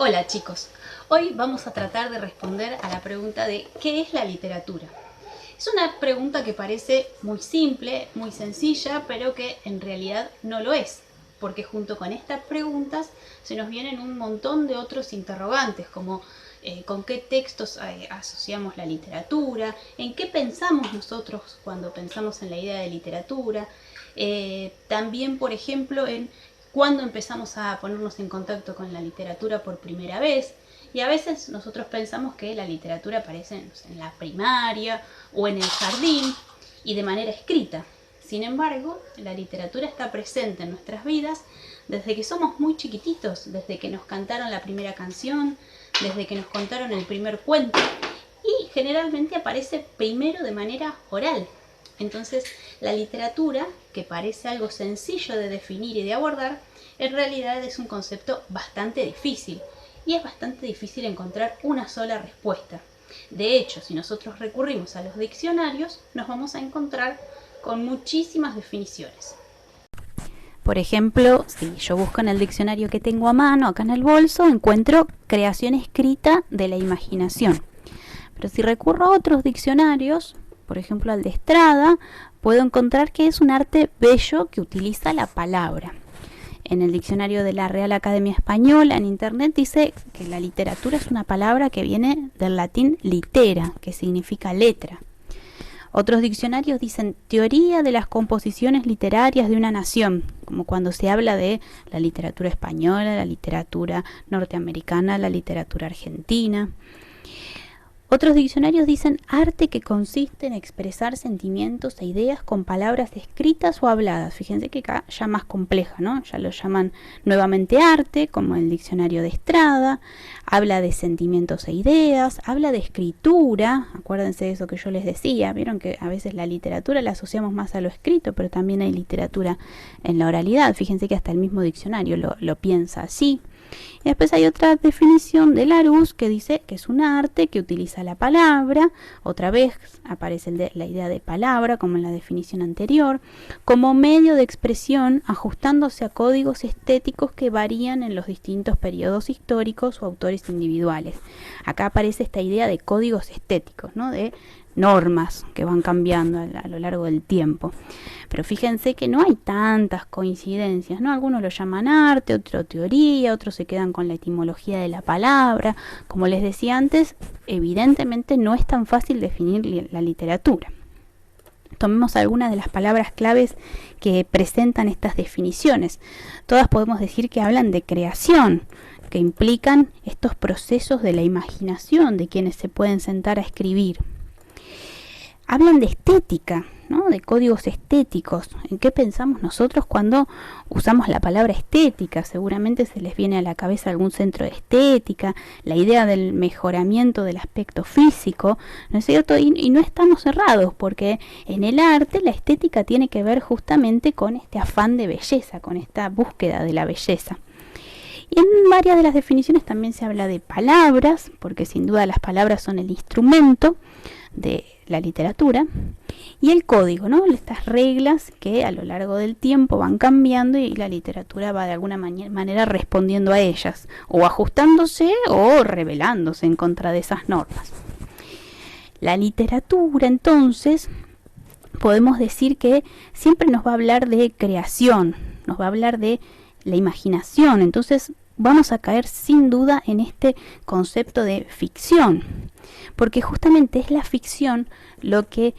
Hola chicos, hoy vamos a tratar de responder a la pregunta de ¿qué es la literatura? Es una pregunta que parece muy simple, muy sencilla, pero que en realidad no lo es, porque junto con estas preguntas se nos vienen un montón de otros interrogantes, como con qué textos asociamos la literatura, en qué pensamos nosotros cuando pensamos en la idea de literatura, también por ejemplo en cuándo empezamos a ponernos en contacto con la literatura por primera vez. Y a veces nosotros pensamos que la literatura aparece en la primaria o en el jardín y de manera escrita. Sin embargo, la literatura está presente en nuestras vidas desde que somos muy chiquititos, desde que nos cantaron la primera canción, desde que nos contaron el primer cuento, y generalmente aparece primero de manera oral. Entonces, la literatura, que parece algo sencillo de definir y de abordar, en realidad es un concepto bastante difícil, y es bastante difícil encontrar una sola respuesta. De hecho, si nosotros recurrimos a los diccionarios, nos vamos a encontrar con muchísimas definiciones. Por ejemplo, si yo busco en el diccionario que tengo a mano, acá en el bolso, encuentro creación escrita de la imaginación. Pero si recurro a otros diccionarios, por ejemplo al de Estrada, puedo encontrar que es un arte bello que utiliza la palabra. En el diccionario de la Real Academia Española, en internet, dice que la literatura es una palabra que viene del latín litera, que significa letra. Otros diccionarios dicen teoría de las composiciones literarias de una nación, como cuando se habla de la literatura española, la literatura norteamericana, la literatura argentina. Otros diccionarios dicen arte que consiste en expresar sentimientos e ideas con palabras escritas o habladas. Fíjense que acá ya más compleja, ¿no? Ya lo llaman nuevamente arte, como el diccionario de Estrada. Habla de sentimientos e ideas, habla de escritura. Acuérdense de eso que yo les decía. Vieron que a veces la literatura la asociamos más a lo escrito, pero también hay literatura en la oralidad. Fíjense que hasta el mismo diccionario lo piensa así. Y después hay otra definición de Larousse que dice que es un arte que utiliza la palabra, otra vez aparece la idea de palabra como en la definición anterior, como medio de expresión ajustándose a códigos estéticos que varían en los distintos periodos históricos o autores individuales. Acá aparece esta idea de códigos estéticos, ¿no? De normas que van cambiando a lo largo del tiempo. Pero fíjense que no hay tantas coincidencias, ¿no? Algunos lo llaman arte, otros teoría, otros se quedan con la etimología de la palabra. Como les decía antes, evidentemente no es tan fácil definir la literatura. Tomemos algunas de las palabras claves que presentan estas definiciones. Todas podemos decir que hablan de creación, que implican estos procesos de la imaginación de quienes se pueden sentar a escribir. Hablan de estética, ¿no? De códigos estéticos. ¿En qué pensamos nosotros cuando usamos la palabra estética? Seguramente se les viene a la cabeza algún centro de estética, la idea del mejoramiento del aspecto físico, ¿no es cierto? Y no estamos errados, porque en el arte la estética tiene que ver justamente con este afán de belleza, con esta búsqueda de la belleza. Y en varias de las definiciones también se habla de palabras, porque sin duda las palabras son el instrumento de la literatura, y el código, ¿no? Estas reglas que a lo largo del tiempo van cambiando y la literatura va de alguna manera respondiendo a ellas, o ajustándose o rebelándose en contra de esas normas. La literatura, entonces, podemos decir que siempre nos va a hablar de creación, nos va a hablar de la imaginación. Entonces vamos a caer sin duda en este concepto de ficción, porque justamente es la ficción lo que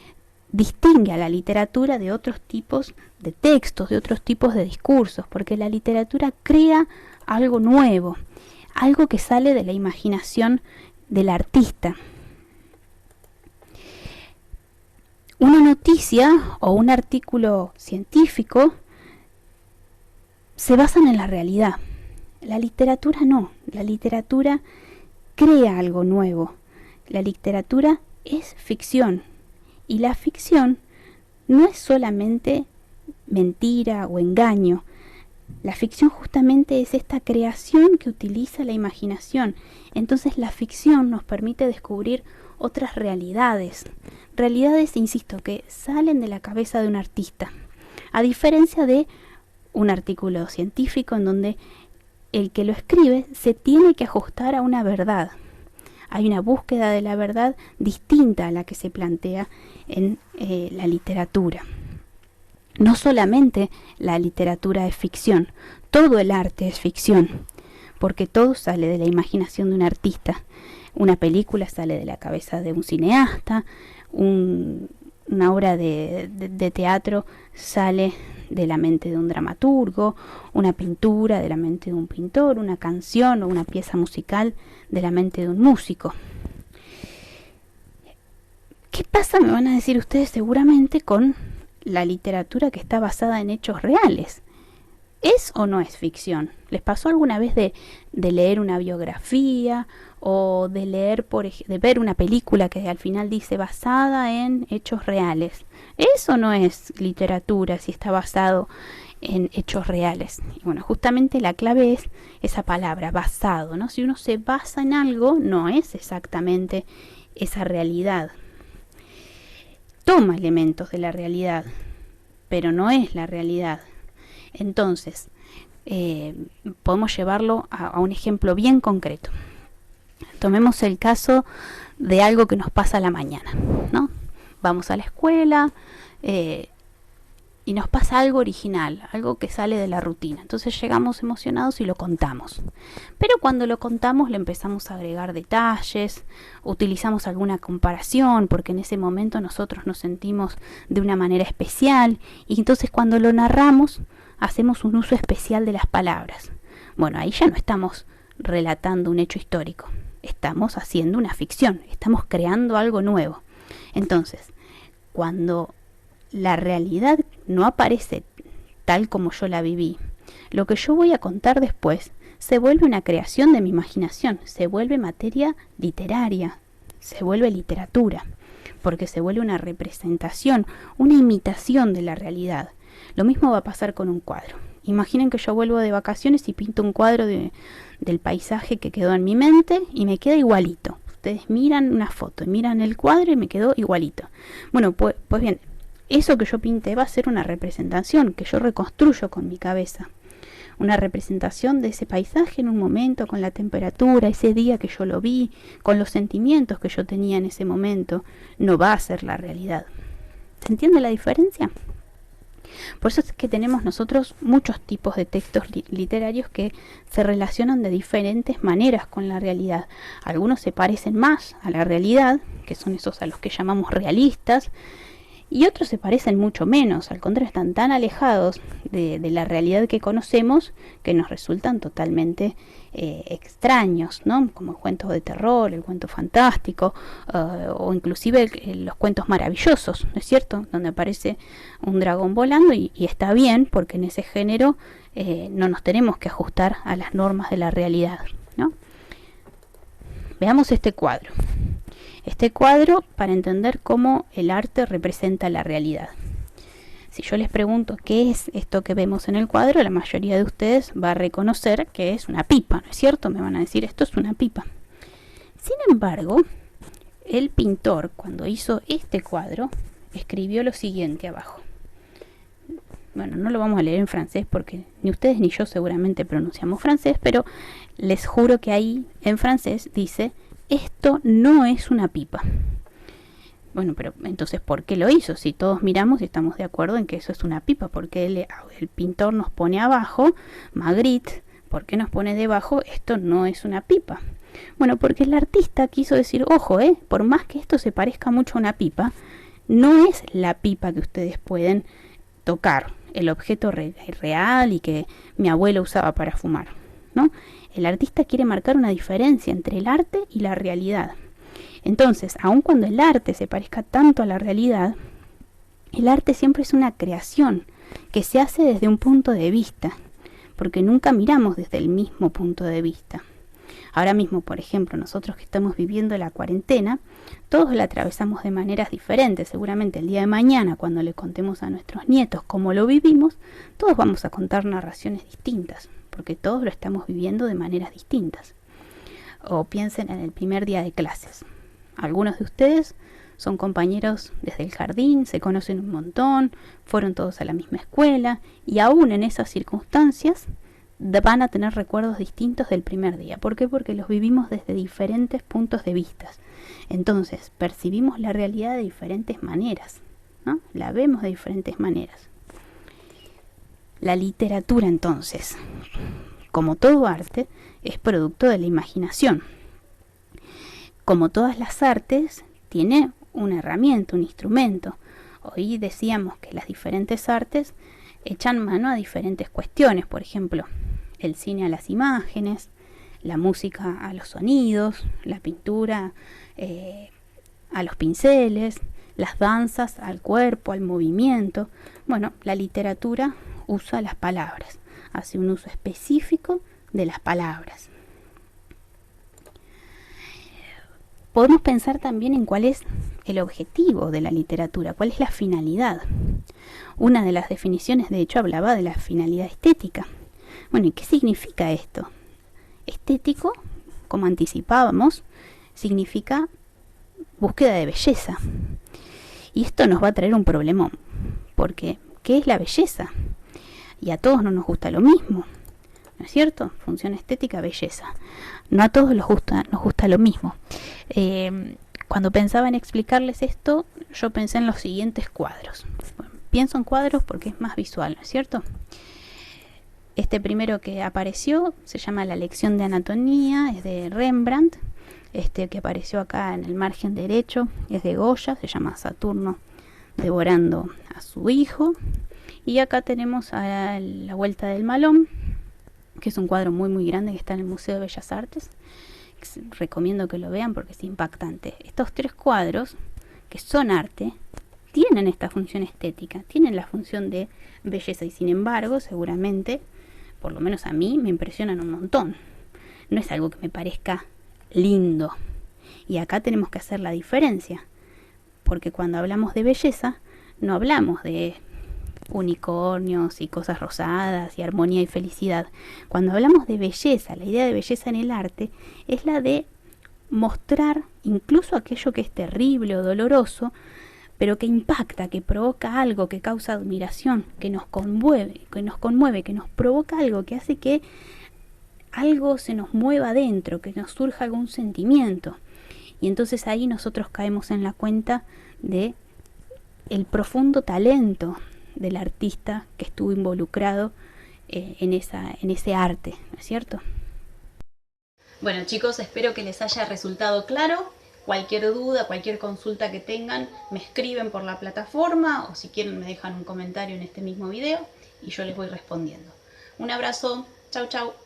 distingue a la literatura de otros tipos de textos, de otros tipos de discursos, porque la literatura crea algo nuevo, algo que sale de la imaginación del artista. Una noticia o un artículo científico se basan en la realidad. La literatura no, la literatura crea algo nuevo. La literatura es ficción, y la ficción no es solamente mentira o engaño. La ficción justamente es esta creación que utiliza la imaginación. Entonces la ficción nos permite descubrir otras realidades. Realidades, insisto, que salen de la cabeza de un artista. A diferencia de un artículo científico en donde el que lo escribe se tiene que ajustar a una verdad. Hay una búsqueda de la verdad distinta a la que se plantea en la literatura. No solamente la literatura es ficción, todo el arte es ficción, porque todo sale de la imaginación de un artista. Una película sale de la cabeza de un cineasta, una obra de teatro sale de la mente de un dramaturgo, una pintura de la mente de un pintor, una canción o una pieza musical de la mente de un músico. ¿Qué pasa, me van a decir ustedes seguramente, con la literatura que está basada en hechos reales? ¿Es o no es ficción? ¿Les pasó alguna vez de leer una biografía o de leer, de ver una película que al final dice basada en hechos reales? ¿Es o no es literatura si está basado en hechos reales? Y bueno, justamente la clave es esa palabra, basado, ¿no? Si uno se basa en algo, no es exactamente esa realidad. Toma elementos de la realidad, pero no es la realidad. Entonces, podemos llevarlo a un ejemplo bien concreto. Tomemos el caso de algo que nos pasa a la mañana, ¿no? Vamos a la escuela y nos pasa algo original, algo que sale de la rutina. Entonces llegamos emocionados y lo contamos. Pero cuando lo contamos le empezamos a agregar detalles, utilizamos alguna comparación, porque en ese momento nosotros nos sentimos de una manera especial, y entonces cuando lo narramos hacemos un uso especial de las palabras. Bueno, ahí ya no estamos relatando un hecho histórico, estamos haciendo una ficción, estamos creando algo nuevo. Entonces, cuando la realidad no aparece tal como yo la viví, lo que yo voy a contar después se vuelve una creación de mi imaginación, se vuelve materia literaria, se vuelve literatura, porque se vuelve una representación, una imitación de la realidad. Lo mismo va a pasar con un cuadro. Imaginen que yo vuelvo de vacaciones y pinto un cuadro del paisaje que quedó en mi mente y me queda igualito. Ustedes miran una foto y miran el cuadro y me quedó igualito. Bueno, pues bien, eso que yo pinté va a ser una representación que yo reconstruyo con mi cabeza. Una representación de ese paisaje en un momento, con la temperatura, ese día que yo lo vi, con los sentimientos que yo tenía en ese momento. No va a ser la realidad. ¿Se entiende la diferencia? Por eso es que tenemos nosotros muchos tipos de textos literarios que se relacionan de diferentes maneras con la realidad. Algunos se parecen más a la realidad, que son esos a los que llamamos realistas, y otros se parecen mucho menos, al contrario, están tan alejados de la realidad que conocemos que nos resultan totalmente extraños, ¿no? Como el cuento de terror, el cuento fantástico, o inclusive los cuentos maravillosos, ¿no es cierto? Donde aparece un dragón volando y está bien, porque en ese género no nos tenemos que ajustar a las normas de la realidad, ¿no? Veamos este cuadro. Este cuadro para entender cómo el arte representa la realidad. Si yo les pregunto qué es esto que vemos en el cuadro, la mayoría de ustedes va a reconocer que es una pipa, ¿no es cierto? Me van a decir, esto es una pipa. Sin embargo, el pintor, cuando hizo este cuadro, escribió lo siguiente abajo. Bueno, no lo vamos a leer en francés porque ni ustedes ni yo seguramente pronunciamos francés, pero les juro que ahí en francés dice: esto no es una pipa. Bueno, pero entonces, ¿por qué lo hizo? Si todos miramos y estamos de acuerdo en que eso es una pipa, ¿por qué el pintor nos pone abajo, Magritte, ¿por qué nos pone debajo, esto no es una pipa? Bueno, porque el artista quiso decir, ojo, por más que esto se parezca mucho a una pipa, no es la pipa que ustedes pueden tocar, el objeto real y que mi abuelo usaba para fumar, ¿no? El artista quiere marcar una diferencia entre el arte y la realidad. Entonces, aun cuando el arte se parezca tanto a la realidad, el arte siempre es una creación que se hace desde un punto de vista, porque nunca miramos desde el mismo punto de vista. Ahora mismo, por ejemplo, nosotros que estamos viviendo la cuarentena, todos la atravesamos de maneras diferentes. Seguramente el día de mañana, cuando le contemos a nuestros nietos cómo lo vivimos, todos vamos a contar narraciones distintas, porque todos lo estamos viviendo de maneras distintas. O piensen en el primer día de clases. Algunos de ustedes son compañeros desde el jardín, se conocen un montón, fueron todos a la misma escuela, y aún en esas circunstancias van a tener recuerdos distintos del primer día. ¿Por qué? Porque los vivimos desde diferentes puntos de vista. Entonces, percibimos la realidad de diferentes maneras, ¿no? La vemos de diferentes maneras. La literatura, entonces, como todo arte, es producto de la imaginación. Como todas las artes, tiene una herramienta, un instrumento. Hoy decíamos que las diferentes artes echan mano a diferentes cuestiones, por ejemplo, el cine a las imágenes, la música a los sonidos, la pintura a los pinceles, las danzas al cuerpo, al movimiento. Bueno, la literatura usa las palabras, hace un uso específico de las palabras. Podemos pensar también en cuál es el objetivo de la literatura, cuál es la finalidad. Una de las definiciones, de hecho, hablaba de la finalidad estética. Bueno, ¿y qué significa esto? Estético, como anticipábamos, significa búsqueda de belleza. Y esto nos va a traer un problemón, porque ¿qué es la belleza? Y a todos no nos gusta lo mismo, ¿no es cierto? Función estética, belleza. No a todos nos gusta lo mismo. Cuando pensaba en explicarles esto, yo pensé en los siguientes cuadros. Bueno, pienso en cuadros porque es más visual, ¿no es cierto? Este primero que apareció se llama La lección de anatomía, es de Rembrandt. Este que apareció acá en el margen derecho es de Goya, se llama Saturno devorando a su hijo. Y acá tenemos a La vuelta del malón, que es un cuadro muy muy grande que está en el Museo de Bellas Artes. Recomiendo que lo vean porque es impactante. Estos tres cuadros, que son arte, tienen esta función estética, tienen la función de belleza y sin embargo, seguramente, por lo menos a mí, me impresionan un montón. No es algo que me parezca lindo. Y acá tenemos que hacer la diferencia, porque cuando hablamos de belleza, no hablamos de unicornios y cosas rosadas y armonía y felicidad. Cuando hablamos de belleza, la idea de belleza en el arte es la de mostrar incluso aquello que es terrible o doloroso, pero que impacta, que provoca algo, que causa admiración, que nos conmueve, que nos provoca algo, que hace que algo se nos mueva adentro, que nos surja algún sentimiento. Y entonces ahí nosotros caemos en la cuenta de el profundo talento del artista que estuvo involucrado en ese arte, ¿no es cierto? Bueno, chicos, espero que les haya resultado claro. Cualquier duda, cualquier consulta que tengan, me escriben por la plataforma o si quieren me dejan un comentario en este mismo video y yo les voy respondiendo. Un abrazo, chau chau.